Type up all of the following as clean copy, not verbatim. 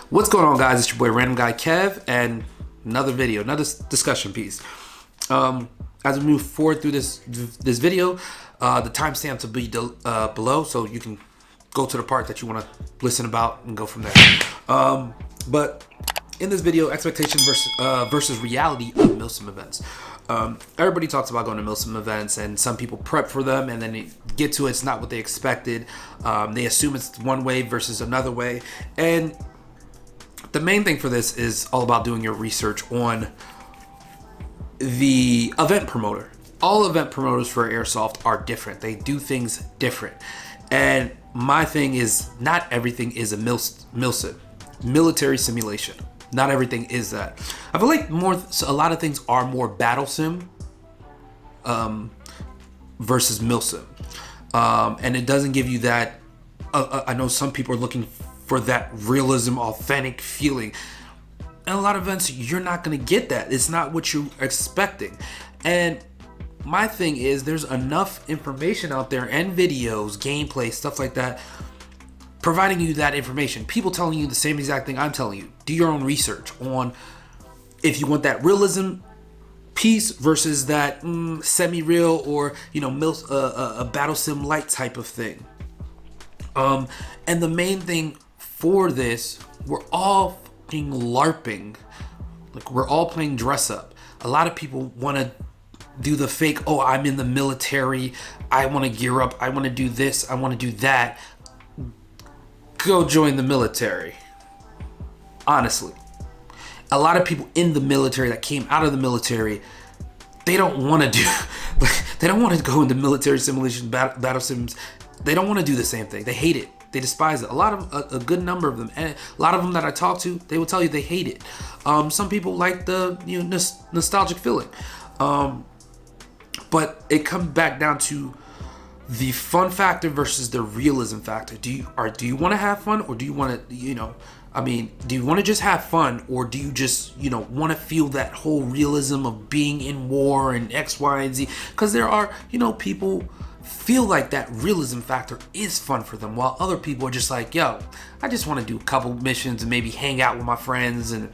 What's going on, guys? It's your boy RandomGuyKev, and another video, another discussion piece. As we move forward through this video, the timestamps will be below, so you can go to the part that you want to listen about and go from there. But in this video, expectation versus reality of milsim events. Everybody talks about going to milsim events, and some people prep for them, and then they get to it, it's not what they expected. They assume it's one way versus another way, and the main thing for this is all about doing your research on the event promoter. All event promoters for Airsoft are different. They do things different. And my thing is, not everything is a milsim, military simulation. Not everything is that. I feel like a lot of things are more battle sim versus milsim. And it doesn't give you that. I know some people are looking for that realism, authentic feeling. And a lot of events, you're not gonna get that. It's not what you're expecting. And my thing is, there's enough information out there and videos, gameplay, stuff like that, providing you that information. People telling you the same exact thing I'm telling you. Do your own research on if you want that realism piece versus that semi-real or a battle sim light type of thing. And the main thing for this, we're all fucking LARPing. Like, we're all playing dress up. A lot of people want to do the fake, oh, I'm in the military, I want to gear up, I want to do this, I want to do that. Go join the military. Honestly. A lot of people in the military that came out of the military, they don't want to do, they don't want to go into military simulation, battle sims. They don't want to do the same thing. They hate it. They despise it. A good number of them, and a lot of them that I talk to, they will tell you they hate it. Some people like the nostalgic feeling, but it comes back down to the fun factor versus the realism factor. Do you want to have fun, or do you want to do you want to just have fun, or do you just want to feel that whole realism of being in war and X, Y, and Z? Because there are people feel like that realism factor is fun for them, while other people are just like, yo, I just want to do a couple missions and maybe hang out with my friends and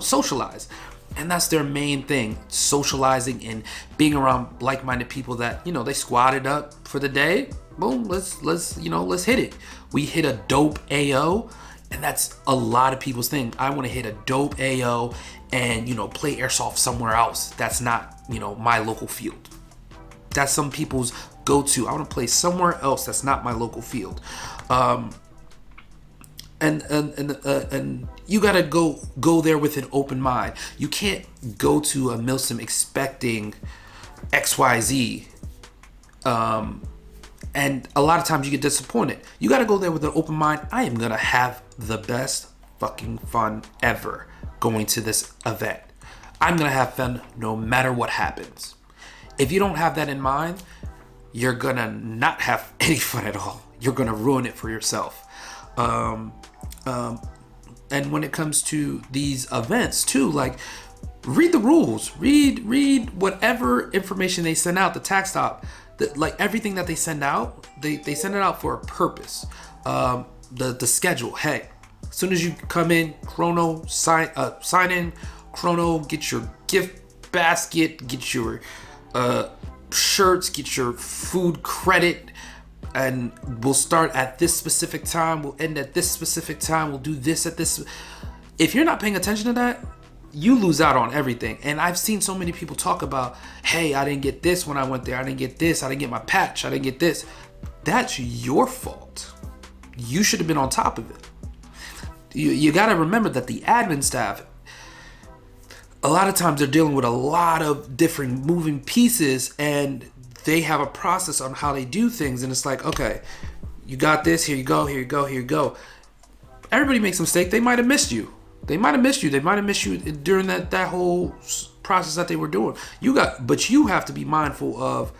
socialize. And that's their main thing, socializing and being around like-minded people that they squatted up for the day. Boom, let's hit it. We hit a dope AO, and that's a lot of people's thing. I want to hit a dope AO and play Airsoft somewhere else that's not my local field. That's some people's go-to. I want to play somewhere else that's not my local field. And you gotta go there with an open mind. You can't go to a milsim expecting XYZ. And a lot of times you get disappointed. You gotta go there with an open mind. I am gonna have the best fucking fun ever going to this event. I'm gonna have fun no matter what happens. If you don't have that in mind, you're gonna not have any fun at all. You're gonna ruin it for yourself. And when it comes to these events too, like, read the rules, read whatever information they send out, the tax stop, like everything that they send out, they send it out for a purpose. The schedule, hey, as soon as you come in, chrono, sign in, chrono, get your gift basket, get your shirts, get your food credit, and we'll start at this specific time, we'll end at this specific time, we'll do this at this. If you're not paying attention to that, you lose out on everything. And I've seen so many people talk about, hey, I didn't get this when I went there, I didn't get this, I didn't get my patch, I didn't get this. That's your fault. You should have been on top of it. You got to remember that the admin staff, a lot of times they're dealing with a lot of different moving pieces, and they have a process on how they do things. And it's like, okay, you got this, here you go, here you go, here you go. Everybody makes a mistake. They might have missed you. They might have missed you during that whole process that they were doing. But you have to be mindful of,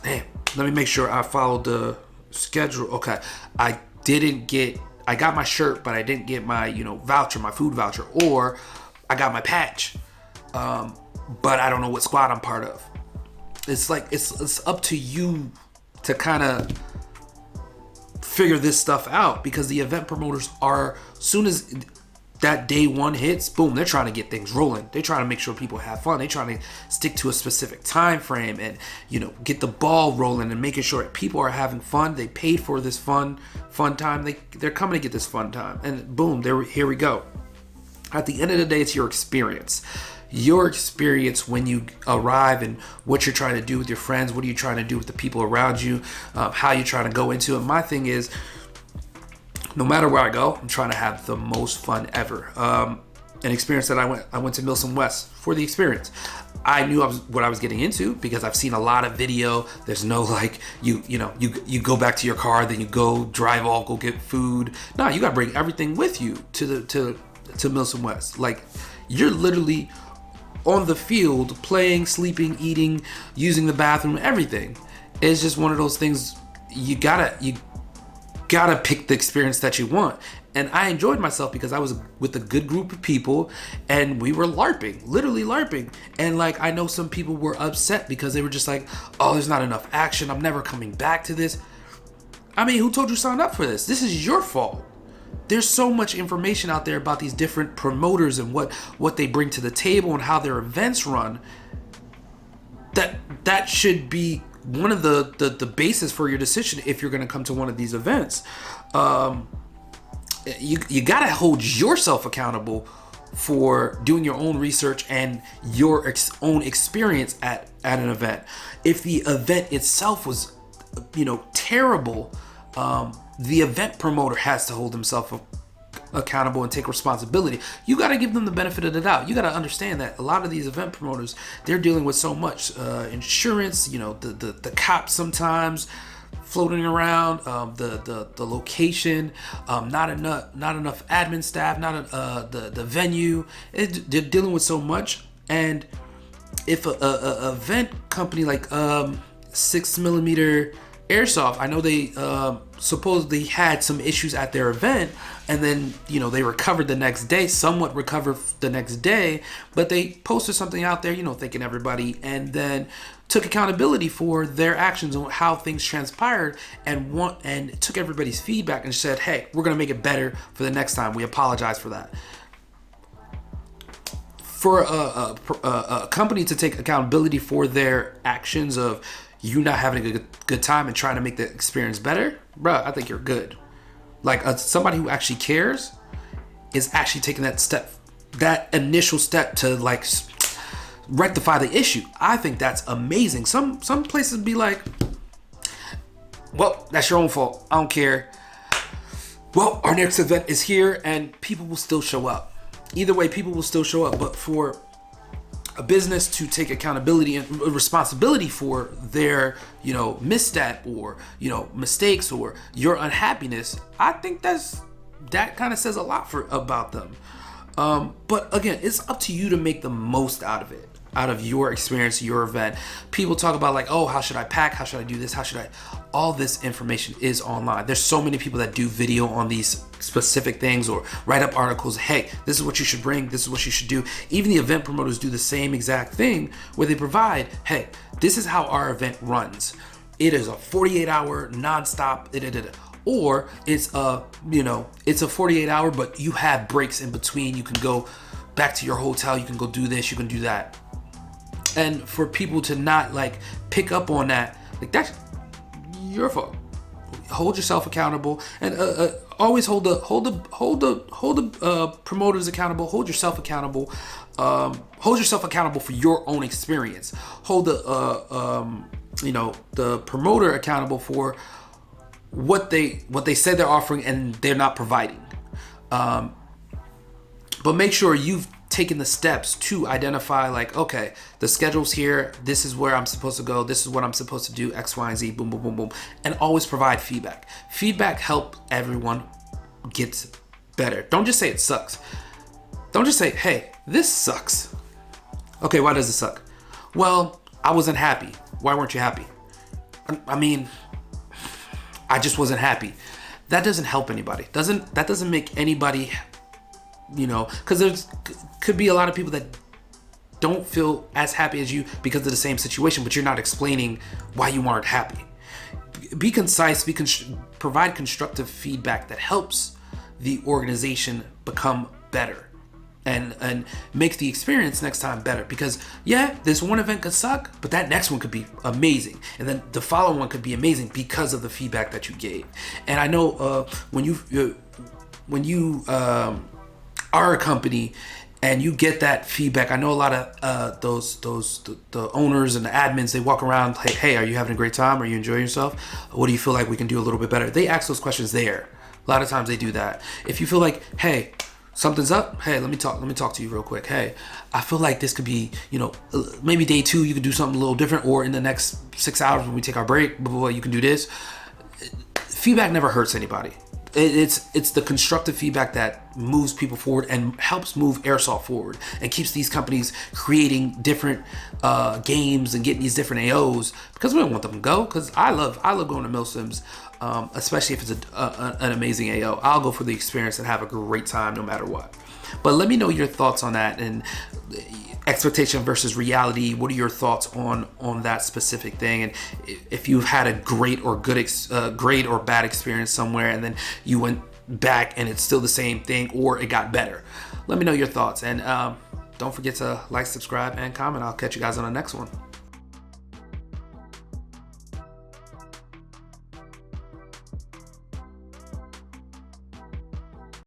damn, let me make sure I followed the schedule. Okay, I got my shirt, but I didn't get my voucher, my food voucher, or I got my patch, but I don't know what squad I'm part of. It's like it's up to you to kind of figure this stuff out, because the event promoters are, soon as that day one hits, boom, they're trying to get things rolling. They're trying to make sure people have fun. They're trying to stick to a specific time frame and, you know, get the ball rolling and making sure that people are having fun. They paid for this fun time. They're coming to get this fun time. And boom, here we go. At the end of the day, it's your experience. Your experience when you arrive, and what you're trying to do with your friends. What are you trying to do with the people around you? How you're trying to go into it. My thing is, no matter where I go, I'm trying to have the most fun ever. An experience that I went to Milsim West for the experience. I knew what I was getting into because I've seen a lot of video. There's no like you go back to your car, then you go drive off, go get food. No, you gotta bring everything with you to Milsim West. Like, you're literally on the field playing, sleeping, eating, using the bathroom, everything. It's just one of those things. You gotta pick the experience that you want. And I enjoyed myself because I was with a good group of people and we were LARPing, literally LARPing. And like, I know some people were upset because they were just like, oh, there's not enough action. I'm never coming back to this. I mean, who told you to sign up for this? This is your fault. There's so much information out there about these different promoters and what they bring to the table and how their events run. That should be one of the basis for your decision if you're going to come to one of these events. You got to hold yourself accountable for doing your own research and your own experience at an event. If the event itself was, terrible, the event promoter has to hold himself accountable and take responsibility. You got to give them the benefit of the doubt. You got to understand that a lot of these event promoters, they're dealing with so much insurance, the cops sometimes floating around, the location, not enough admin staff, the venue. They're dealing with so much. And if a event company like 6mm Airsoft, I know they supposedly had some issues at their event, and then they recovered the next day, somewhat recovered the next day, but they posted something out there, thanking everybody, and then took accountability for their actions and how things transpired, and took everybody's feedback and said, hey, we're gonna make it better for the next time. We apologize for that. For a company to take accountability for their actions of you not having a good time and trying to make the experience better, bruh, I think you're good. Like, somebody who actually cares is actually taking that initial step to like rectify the issue. I think that's amazing. Some places be like, well, that's your own fault. I don't care. Well, our next event is here, and people will still show up. Either way, people will still show up. But for a business to take accountability and responsibility for their, misstep or, mistakes or your unhappiness, I think that kind of says a lot about them. But again, it's up to you to make the most out of it, out of your experience, your event. People talk about like, oh, how should I pack? How should I do this? All this information is online. There's so many people that do video on these specific things or write up articles. Hey, this is what you should bring. This is what you should do. Even the event promoters do the same exact thing where they provide, hey, this is how our event runs. It is a 48-hour nonstop, or it's a 48-hour, but you have breaks in between. You can go back to your hotel. You can go do this. You can do that. And for people to not like pick up on that, like, that's your fault. Hold yourself accountable, and always hold the promoters accountable. Hold yourself accountable. Hold yourself accountable for your own experience. Hold the promoter accountable for what they said they're offering and they're not providing. But make sure you've taken the steps to identify, like, okay, the schedule's here. This is where I'm supposed to go. This is what I'm supposed to do. X, Y, and Z. Boom, boom, boom, boom. And always provide feedback. Feedback helps everyone get better. Don't just say it sucks. Don't just say, hey, this sucks. Okay, why does it suck? Well, I wasn't happy. Why weren't you happy? I mean, I just wasn't happy. That doesn't help anybody. That doesn't make anybody, because there's could be a lot of people that don't feel as happy as you because of the same situation, but you're not explaining why you aren't happy. Be concise, provide constructive feedback that helps the organization become better and make the experience next time better. Because yeah, this one event could suck, but that next one could be amazing, and then the following one could be amazing because of the feedback that you gave. And I know when you are a company and you get that feedback, I know a lot of the owners and the admins, they walk around like, hey, are you having a great time? Are you enjoying yourself? What do you feel like we can do a little bit better? They ask those questions there. A lot of times they do that. If you feel like, hey, something's up, hey, let me talk to you real quick. Hey, I feel like this could be, maybe day 2 you could do something a little different, or in the next 6 hours when we take our break, blah, blah, blah, you can do this. Feedback never hurts anybody. It's the constructive feedback that moves people forward and helps move Airsoft forward and keeps these companies creating different games and getting these different AOs, because we don't want them to go. Because I love going to Milsims, especially if it's an amazing AO. I'll go for the experience and have a great time no matter what. But let me know your thoughts on that, and expectation versus reality. What are your thoughts on that specific thing? And if you've had a great or great or bad experience somewhere, and then you went back and it's still the same thing, or it got better, let me know your thoughts. And don't forget to like, subscribe, and comment. I'll catch you guys on the next one.